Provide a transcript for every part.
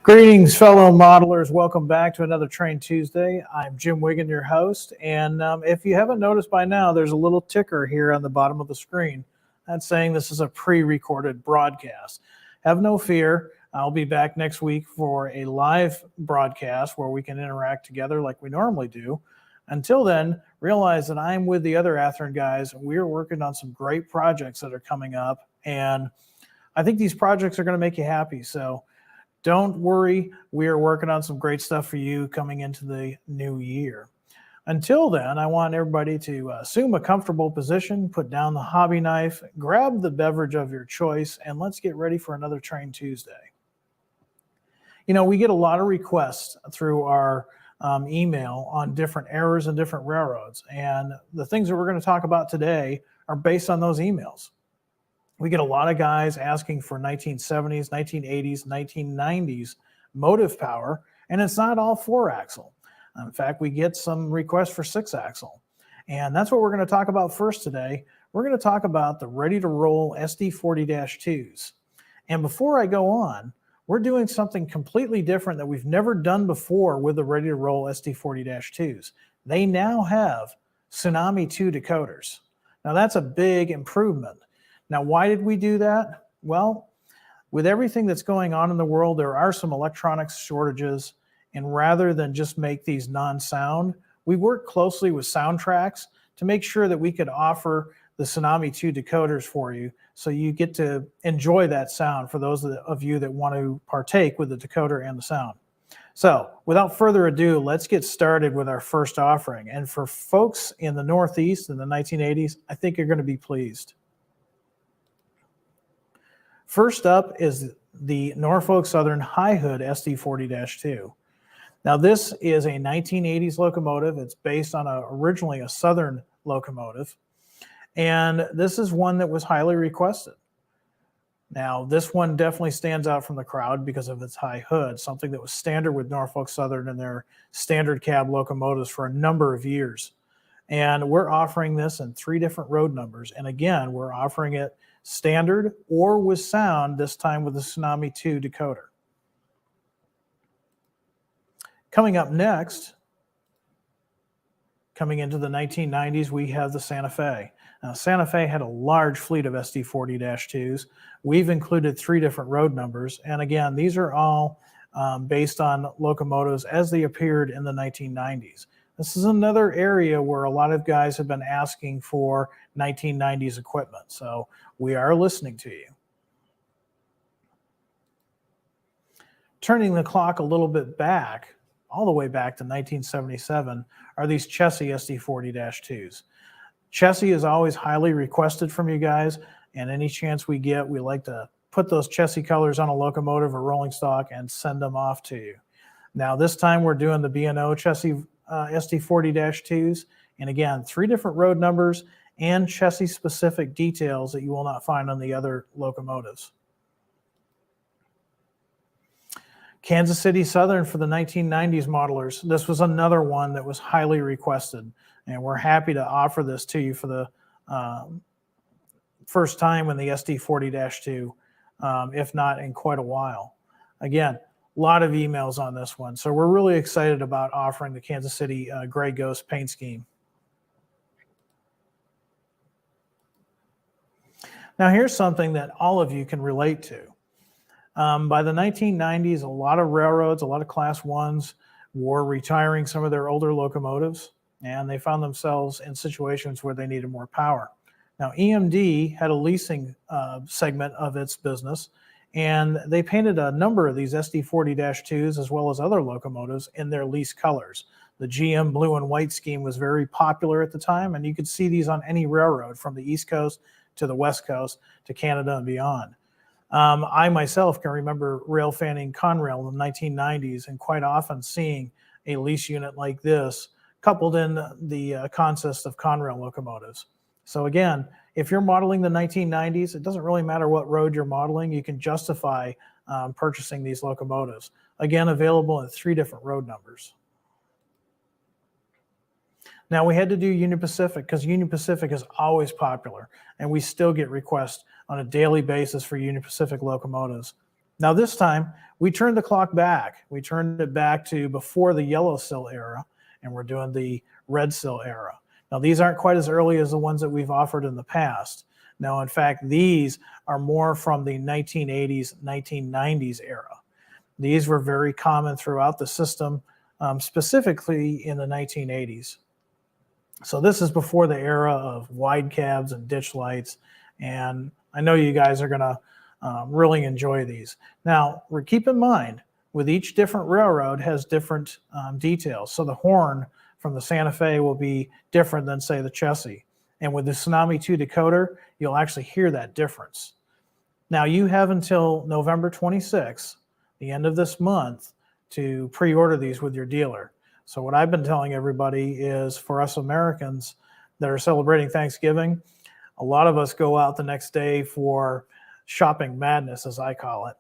Greetings, fellow modelers. Welcome back to another Train Tuesday. I'm Jim Wiggin, your host. And if you haven't noticed by now, there's a little ticker here on the bottom of the screen that's saying this is a pre-recorded broadcast. Have no fear. I'll be back next week for a live broadcast where we can interact together like we normally do. Until then, realize that I'm with the other Athearn guys. We're working on some great projects that are coming up. And I think these projects are going to make you happy. So don't worry, we are working on some great stuff for you coming into the new year. Until then, I want everybody to assume a comfortable position, put down the hobby knife, grab the beverage of your choice, and let's get ready for another Train Tuesday. You know, we get a lot of requests through our email on different errors and different railroads, and the things that we're going to talk about today are based on those emails. We get a lot of guys asking for 1970s, 1980s, 1990s motive power, and it's not all 4-axle. In fact, we get some requests for 6-axle. And that's what we're going to talk about first today. We're going to talk about the ready-to-roll SD40-2s. And before I go on, we're doing something completely different that we've never done before with the ready-to-roll SD40-2s. They now have Tsunami 2 decoders. Now, that's a big improvement. Now, why did we do that? Well, with everything that's going on in the world, there are some electronics shortages, and rather than just make these non-sound, we worked closely with Soundtracks to make sure that we could offer the Tsunami 2 decoders for you, so you get to enjoy that sound for those of you that want to partake with the decoder and the sound. So, without further ado, let's get started with our first offering. And for folks in the Northeast in the 1980s, I think you're going to be pleased. First up is the Norfolk Southern High Hood SD40-2. Now this is a 1980s locomotive. It's based on originally a Southern locomotive. And this is one that was highly requested. Now this one definitely stands out from the crowd because of its high hood, something that was standard with Norfolk Southern and their standard cab locomotives for a number of years. And we're offering this in 3 different road numbers. And again, we're offering it standard or with sound, this time with the Tsunami 2 decoder. Coming up next, coming into the 1990s, we have the Santa Fe. Now, Santa Fe had a large fleet of SD40-2s. We've included 3 different road numbers. And again, these are all based on locomotives as they appeared in the 1990s. This is another area where a lot of guys have been asking for 1990s equipment. So we are listening to you. Turning the clock a little bit back, all the way back to 1977, are these Chessie SD40-2s. Chessie is always highly requested from you guys, and any chance we get, we like to put those Chessie colors on a locomotive or rolling stock and send them off to you. Now this time we're doing the B&O Chessie SD40-2s, and again, 3 different road numbers and chassis specific details that you will not find on the other locomotives. Kansas City Southern for the 1990s modelers. This was another one that was highly requested, and we're happy to offer this to you for the first time in the SD40-2, if not in quite a while. Again, a lot of emails on this one, so we're really excited about offering the Kansas City Gray Ghost paint scheme. Now here's something that all of you can relate to. By the 1990s, a lot of railroads, a lot of Class 1s were retiring some of their older locomotives, and they found themselves in situations where they needed more power. Now EMD had a leasing segment of its business, and they painted a number of these SD40-2s as well as other locomotives in their lease colors. The GM blue and white scheme was very popular at the time, and you could see these on any railroad from the East Coast to the West Coast to Canada and beyond. I myself can remember rail fanning Conrail in the 1990s and quite often seeing a lease unit like this coupled in the consist of Conrail locomotives. So again, if you're modeling the 1990s, it doesn't really matter what road you're modeling, you can justify purchasing these locomotives. Again, available in 3 different road numbers. Now we had to do Union Pacific because Union Pacific is always popular, and we still get requests on a daily basis for Union Pacific locomotives. Now this time, we turned the clock back. We turned it back to before the yellow sill era, and we're doing the red sill era. Now these aren't quite as early as the ones that we've offered in the past. Now, in fact, these are more from the 1980s, 1990s era. These were very common throughout the system, specifically in the 1980s. So this is before the era of wide cabs and ditch lights, and I know you guys are going to really enjoy these. Now, keep in mind, with each different railroad has different details. So the horn from the Santa Fe will be different than, say, the Chessie. And with the Tsunami 2 decoder, you'll actually hear that difference. Now, you have until November 26th, the end of this month, to pre-order these with your dealer. So what I've been telling everybody is, for us Americans that are celebrating Thanksgiving, a lot of us go out the next day for shopping madness, as I call it.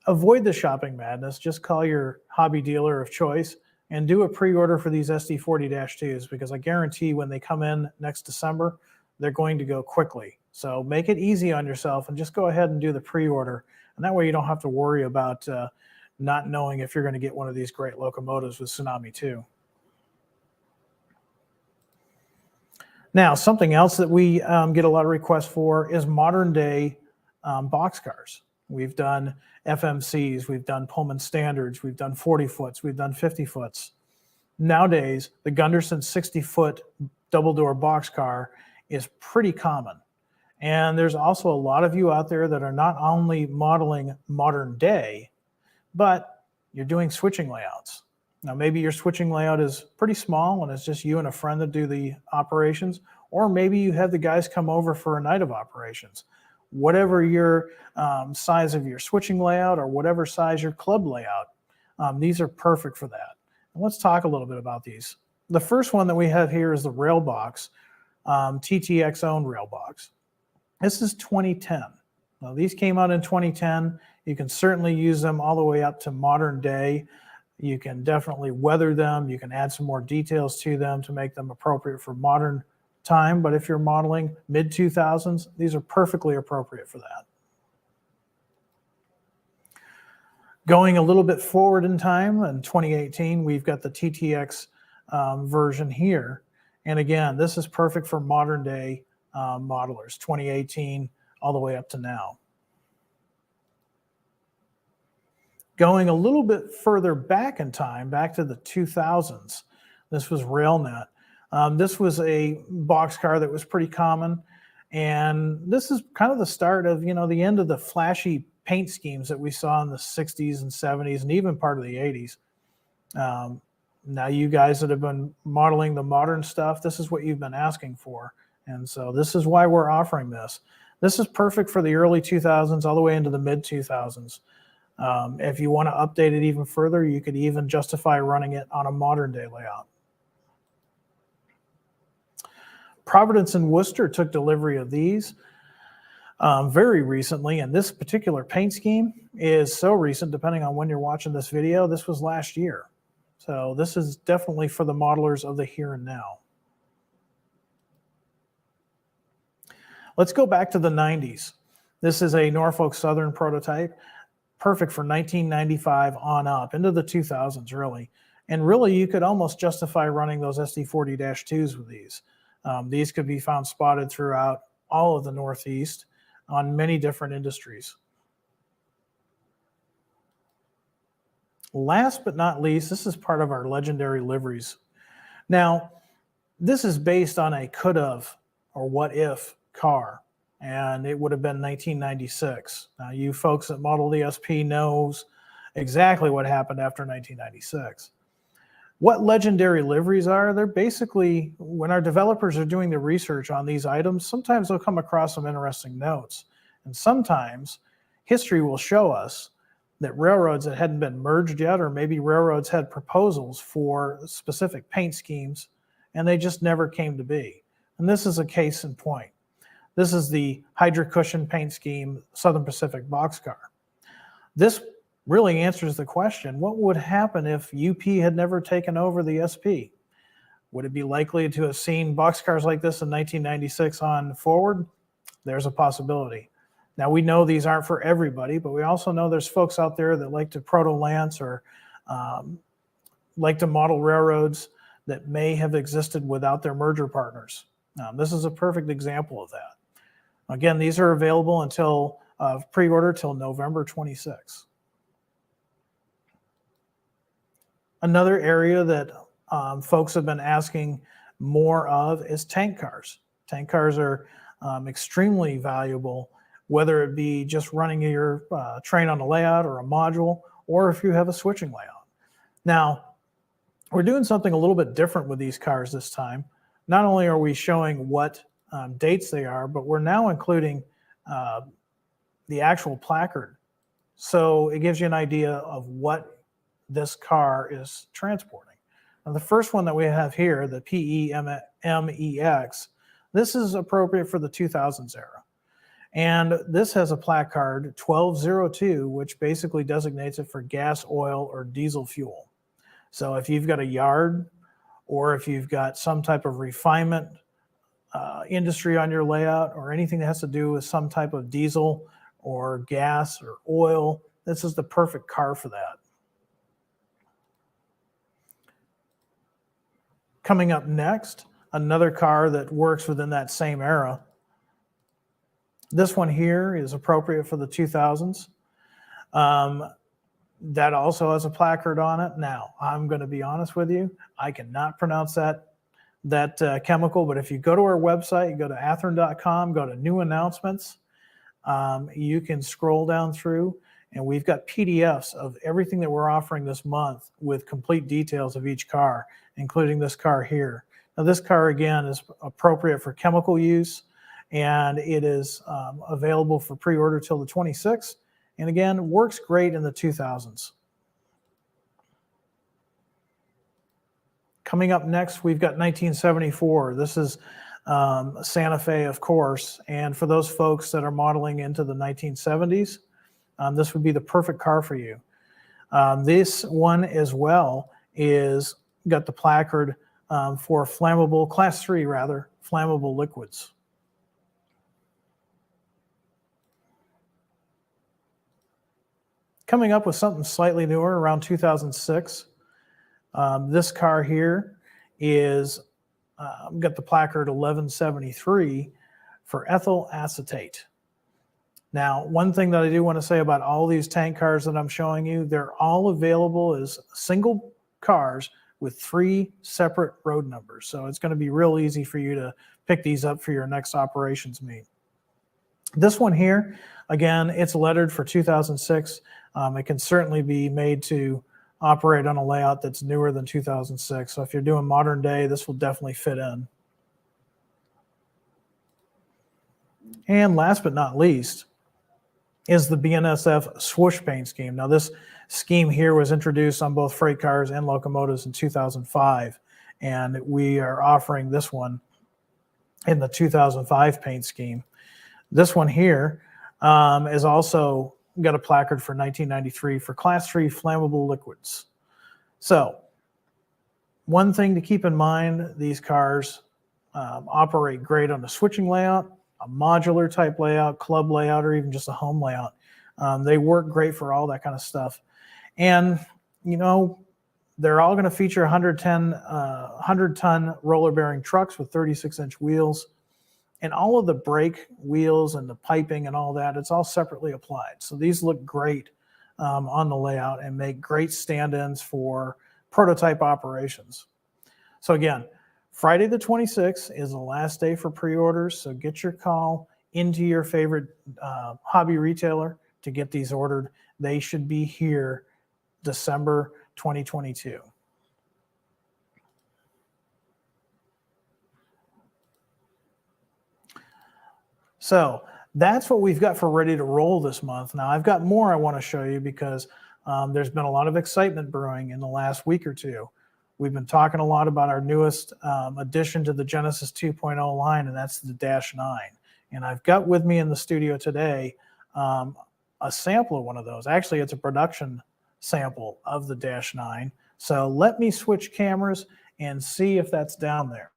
Avoid the shopping madness. Just call your hobby dealer of choice and do a pre-order for these SD40-2s, because I guarantee when they come in next December, they're going to go quickly. So make it easy on yourself and just go ahead and do the pre-order. And that way you don't have to worry about not knowing if you're going to get one of these great locomotives with Tsunami 2. Now, something else that we get a lot of requests for is modern day boxcars. We've done FMCs, we've done Pullman Standards, we've done 40-foots, we've done 50-foots. Nowadays, the Gunderson 60-foot double-door boxcar is pretty common. And there's also a lot of you out there that are not only modeling modern day, but you're doing switching layouts. Now, maybe your switching layout is pretty small and it's just you and a friend that do the operations, or maybe you have the guys come over for a night of operations. Whatever your size of your switching layout or whatever size your club layout, these are perfect for that. And let's talk a little bit about these. The first one that we have here is the Railbox, TTX-owned Railbox. This is 2010. Now, these came out in 2010. You can certainly use them all the way up to modern day. You can definitely weather them. You can add some more details to them to make them appropriate for modern time. But if you're modeling mid-2000s, these are perfectly appropriate for that. Going a little bit forward in time, in 2018, we've got the TTX version here. And again, this is perfect for modern day modelers, 2018 all the way up to now. Going a little bit further back in time, back to the 2000s, this was RailNet. This was a boxcar that was pretty common. And this is kind of the start of, the end of the flashy paint schemes that we saw in the 60s and 70s and even part of the 80s. Now, you guys that have been modeling the modern stuff, this is what you've been asking for. And so this is why we're offering this. This is perfect for the early 2000s all the way into the mid-2000s. If you want to update it even further, you could even justify running it on a modern day layout. Providence and Worcester took delivery of these very recently, and this particular paint scheme is so recent, depending on when you're watching this video, this was last year. So this is definitely for the modelers of the here and now. Let's go back to the 90s. This is a Norfolk Southern prototype, perfect for 1995 on up, into the 2000s really. And really you could almost justify running those SD40-2s with these. These could be found spotted throughout all of the Northeast on many different industries. Last but not least, this is part of our legendary liveries. Now, this is based on a could-have or what-if car, and it would have been 1996. Now, you folks that model the SP knows exactly what happened after 1996. What legendary liveries are, they're basically, when our developers are doing the research on these items, sometimes they'll come across some interesting notes. And sometimes history will show us that railroads that hadn't been merged yet, or maybe railroads had proposals for specific paint schemes, and they just never came to be. And this is a case in point. This is the Hydra Cushion paint scheme Southern Pacific boxcar. This really answers the question, what would happen if UP had never taken over the SP? Would it be likely to have seen boxcars like this in 1996 on forward? There's a possibility. Now, we know these aren't for everybody, but we also know there's folks out there that like to proto-lance or like to model railroads that may have existed without their merger partners. This is a perfect example of that. Again, these are available until pre-order till November 26. Another area that folks have been asking more of is tank cars. Tank cars are extremely valuable, whether it be just running your train on a layout or a module, or if you have a switching layout. Now, we're doing something a little bit different with these cars this time. Not only are we showing what dates they are, but we're now including the actual placard. So it gives you an idea of what this car is transporting. Now, the first one that we have here, the PEMEX, this is appropriate for the 2000s era. And this has a placard 1202, which basically designates it for gas, oil, or diesel fuel. So if you've got a yard, or if you've got some type of refinement industry on your layout, or anything that has to do with some type of diesel or gas or oil, this is the perfect car for that. Coming up next, another car that works within that same era. This one here is appropriate for the 2000s. That also has a placard on it. Now, I'm going to be honest with you, I cannot pronounce that chemical, but if you go to our website, you go to athearn.com, go to new announcements, you can scroll down through, and we've got PDFs of everything that we're offering this month with complete details of each car, including this car here. Now, this car, again, is appropriate for chemical use, and it is available for pre-order till the 26th. And again, works great in the 2000s. Coming up next, we've got 1974. This is Santa Fe, of course. And for those folks that are modeling into the 1970s, this would be the perfect car for you. This one as well is got the placard for flammable, class 3 rather, flammable liquids. Coming up with something slightly newer around 2006. This car here is got the placard 1173 for ethyl acetate. Now, one thing that I do want to say about all these tank cars that I'm showing you, they're all available as single cars with 3 separate road numbers. So it's going to be real easy for you to pick these up for your next operations meet. This one here, again, it's lettered for 2006. It can certainly be made to operate on a layout that's newer than 2006. So if you're doing modern day, this will definitely fit in. And last but not least is the Bnsf swoosh paint scheme. Now, this scheme here was introduced on both freight cars and locomotives in 2005. And we are offering this one in the 2005 paint scheme. This one here is also got a placard for 1993 for class 3 flammable liquids. So one thing to keep in mind, these cars operate great on a switching layout, a modular type layout, club layout, or even just a home layout. They work great for all that kind of stuff. And, you know, they're all going to feature 100-ton roller bearing trucks with 36-inch wheels. And all of the brake wheels and the piping and all that, it's all separately applied. So these look great on the layout and make great stand-ins for prototype operations. So again, Friday the 26th is the last day for pre-orders. So get your call into your favorite hobby retailer to get these ordered. They should be here December 2022. So that's what we've got for ready to roll this month. Now, I've got more I want to show you because there's been a lot of excitement brewing in the last week or two. We've been talking a lot about our newest addition to the Genesis 2.0 line, and that's the Dash 9. And I've got with me in the studio today a sample of one of those. Actually, it's a production sample of the Dash 9. So let me switch cameras and see if that's down there.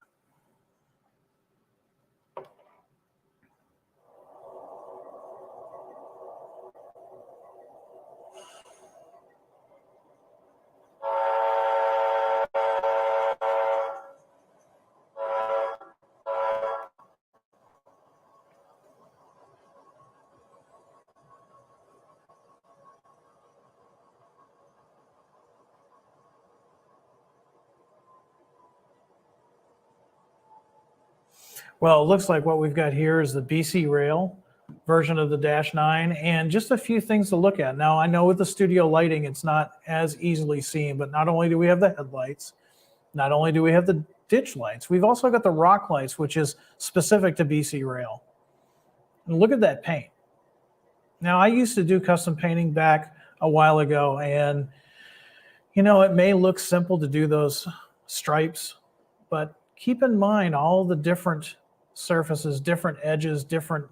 Well, it looks like what we've got here is the BC Rail version of the Dash 9, and just a few things to look at. Now, I know with the studio lighting, it's not as easily seen, but not only do we have the headlights, not only do we have the ditch lights, we've also got the rock lights, which is specific to BC Rail. And look at that paint. Now, I used to do custom painting back a while ago, and you know, it may look simple to do those stripes, but keep in mind all the different surfaces, different edges, different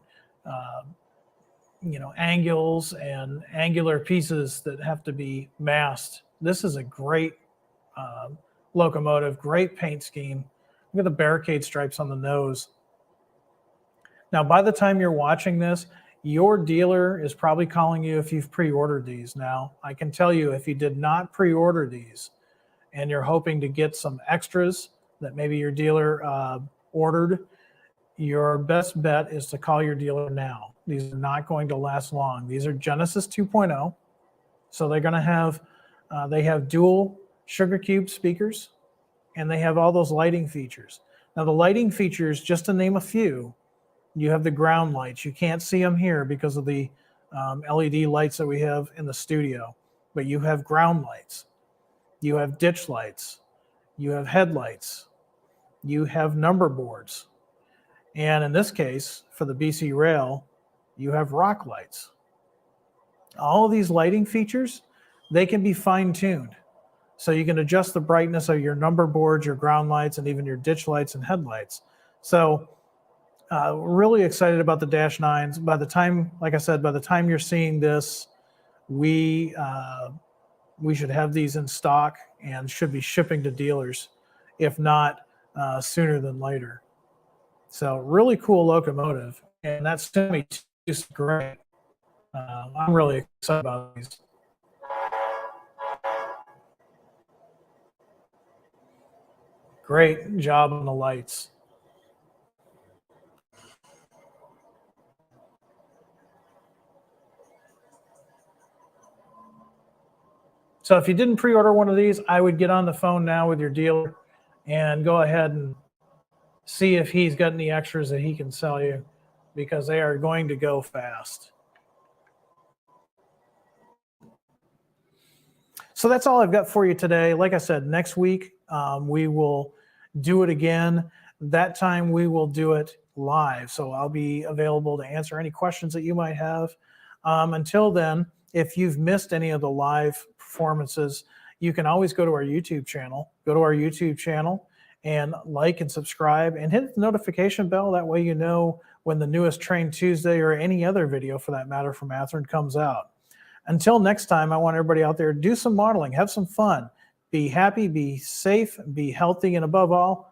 you know, angles and angular pieces that have to be masked. This is a great locomotive, great paint scheme. Look at the barricade stripes on the nose. Now, by the time you're watching this, your dealer is probably calling you if you've pre-ordered these. Now, I can tell you, if you did not pre-order these and you're hoping to get some extras that maybe your dealer ordered, your best bet is to call your dealer now. These are not going to last long. These are Genesis 2.0. So they're going to have, they have dual sugar cube speakers, and they have all those lighting features. Now the lighting features, just to name a few, you have the ground lights. You can't see them here because of the LED lights that we have in the studio, but you have ground lights. You have ditch lights. You have headlights. You have number boards. And in this case, for the BC Rail, you have rock lights. All of these lighting features, they can be fine-tuned. So you can adjust the brightness of your number boards, your ground lights, and even your ditch lights and headlights. So really excited about the Dash 9s. By the time, like I said, by the time you're seeing this, we should have these in stock and should be shipping to dealers, if not sooner than later. So really cool locomotive, and that semi is great. I'm really excited about these. Great job on the lights. So if you didn't pre-order one of these, I would get on the phone now with your dealer and go ahead and see if he's got any extras that he can sell you, because they are going to go fast. So that's all I've got for you today. Like I said, next week we will do it again. That time we will do it live. So I'll be available to answer any questions that you might have. Until then, if you've missed any of the live performances, you can always go to our YouTube channel. Go to our YouTube channel and like and subscribe and hit the notification bell. That way you know when the newest Train Tuesday or any other video for that matter from Athearn comes out. Until next time, I want everybody out there to do some modeling, have some fun, be happy, be safe, be healthy, and above all,